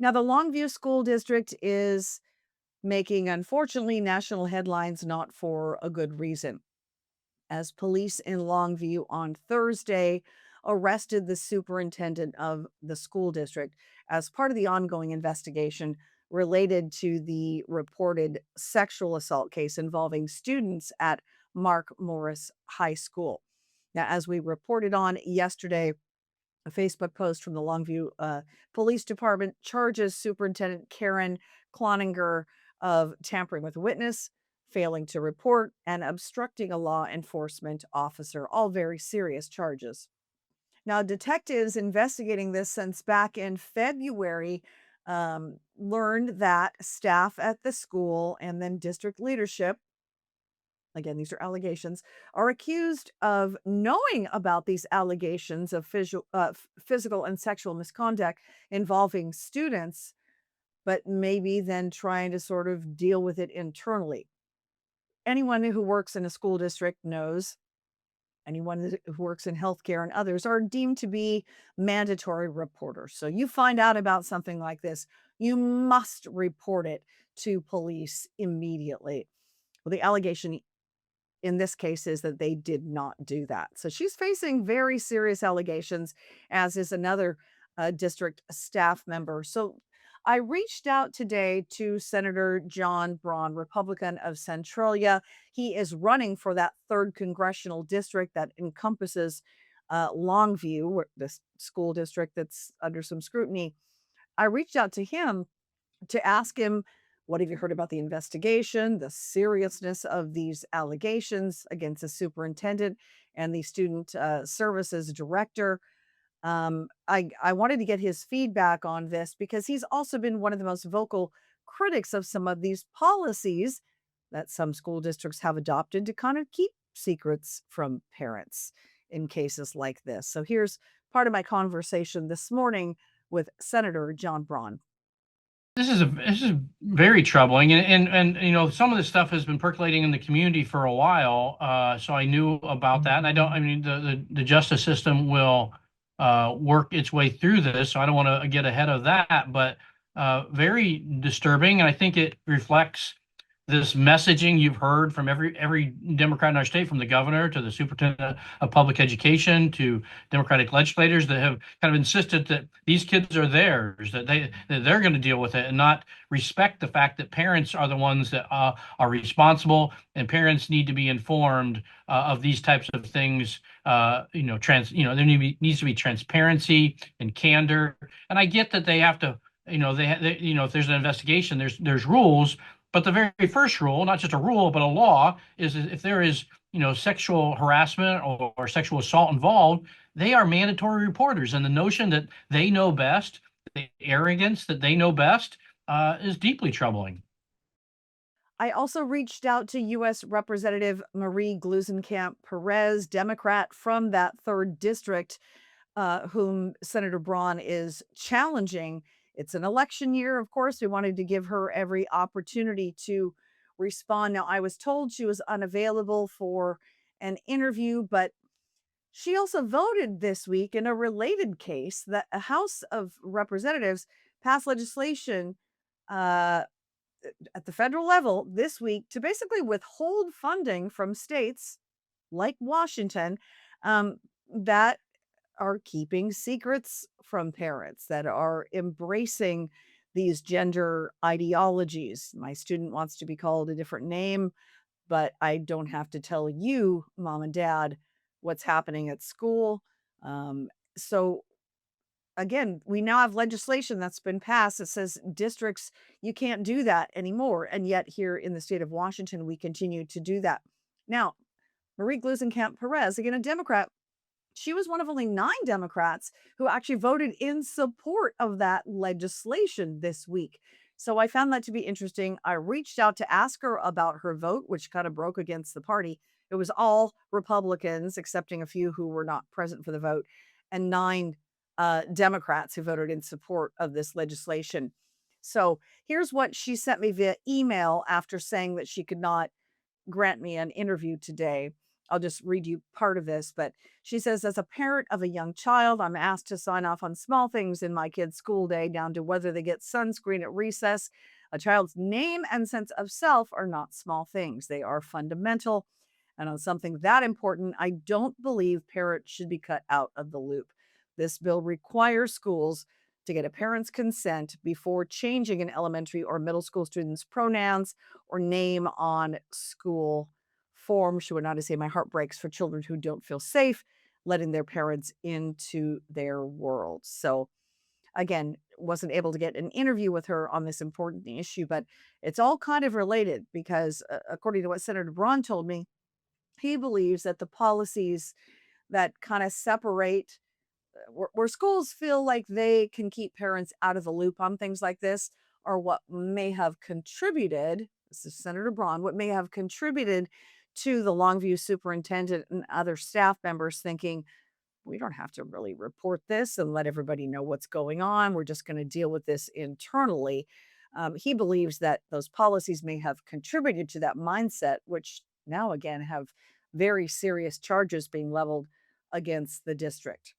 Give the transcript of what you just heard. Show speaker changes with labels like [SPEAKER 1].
[SPEAKER 1] Now, the Longview School District is making, unfortunately, national headlines, not for a good reason, as police in Longview on Thursday arrested the superintendent of the school district as part of the ongoing investigation related to the reported sexual assault case involving students at Mark Morris High School. Now, as we reported on yesterday, a Facebook post from the Longview Police Department charges Superintendent Karen Cloninger of tampering with a witness, failing to report, and obstructing a law enforcement officer. All very serious charges. Now, detectives investigating this since back in February learned that staff at the school and then district leadership, again, these are allegations, are accused of knowing about these allegations of physical and sexual misconduct involving students, but maybe then trying to sort of deal with it internally. Anyone who works in a school district knows, anyone who works in healthcare and others are deemed to be mandatory reporters. So you find out about something like this, you must report it to police immediately. Well, the allegation in this case is that they did not do that. So she's facing very serious allegations, as is another district staff member. So I reached out today to Senator John Braun, Republican of Centralia. He is running for that third congressional district that encompasses Longview, this school district that's under some scrutiny. I reached out to him to ask him, what have you heard about the investigation, the seriousness of these allegations against the superintendent and the student services director? I wanted to get his feedback on this because he's also been one of the most vocal critics of some of these policies that some school districts have adopted to kind of keep secrets from parents in cases like this. So here's part of my conversation this morning with Senator John Braun.
[SPEAKER 2] This is very troubling, and some of this stuff has been percolating in the community for a while. So I knew about that, and I don't. I mean, the justice system will work its way through this, so I don't want to get ahead of that. But very disturbing, and I think it reflects this messaging you've heard from every Democrat in our state, from the governor to the superintendent of public education to Democratic legislators that have kind of insisted that these kids are theirs, that they're going to deal with it, and not respect the fact that parents are the ones that are responsible, and parents need to be informed of these types of things. There needs to be transparency and candor, and I get that they have to. If there's an investigation, there's rules, but the very first rule, not just a rule, but a law, is if there is, sexual harassment or sexual assault involved, they are mandatory reporters. And the notion that they know best, the arrogance that they know best, is deeply troubling.
[SPEAKER 1] I also reached out to U.S. Representative Marie Glusenkamp Perez, Democrat from that third district, whom Senator Braun is challenging. It's an election year, of course. We wanted to give her every opportunity to respond. Now, I was told she was unavailable for an interview, but she also voted this week in a related case that a House of Representatives passed legislation uh, at the federal level this week to basically withhold funding from states like Washington um, that are keeping secrets from parents, that are embracing these gender ideologies. My student wants to be called a different name, but I don't have to tell you, mom and dad, what's happening at school. So again, we now have legislation that's been passed that says districts, you can't do that anymore. And yet, here in the state of Washington, we continue to do that. Now, Marie Glusenkamp Perez, again, a Democrat, she was one of only 9 Democrats who actually voted in support of that legislation this week. So I found that to be interesting. I reached out to ask her about her vote, which kind of broke against the party. It was all Republicans, excepting a few who were not present for the vote, and 9 Democrats who voted in support of this legislation. So here's what she sent me via email after saying that she could not grant me an interview today. I'll just read you part of this, but she says, as a parent of a young child, I'm asked to sign off on small things in my kid's school day, down to whether they get sunscreen at recess. A child's name and sense of self are not small things, they are fundamental. And on something that important, I don't believe parents should be cut out of the loop. This bill requires schools to get a parent's consent before changing an elementary or middle school student's pronouns or name on school form. She went on to say, my heart breaks for children who don't feel safe letting their parents into their world. So, again, wasn't able to get an interview with her on this important issue, but it's all kind of related because, according to what Senator Braun told me, he believes that the policies that kind of separate where schools feel like they can keep parents out of the loop on things like this are what may have contributed, this is Senator Braun, what may have contributed to the Longview superintendent and other staff members thinking, we don't have to really report this and let everybody know what's going on. We're just going to deal with this internally. He believes that those policies may have contributed to that mindset, which now again have very serious charges being leveled against the district.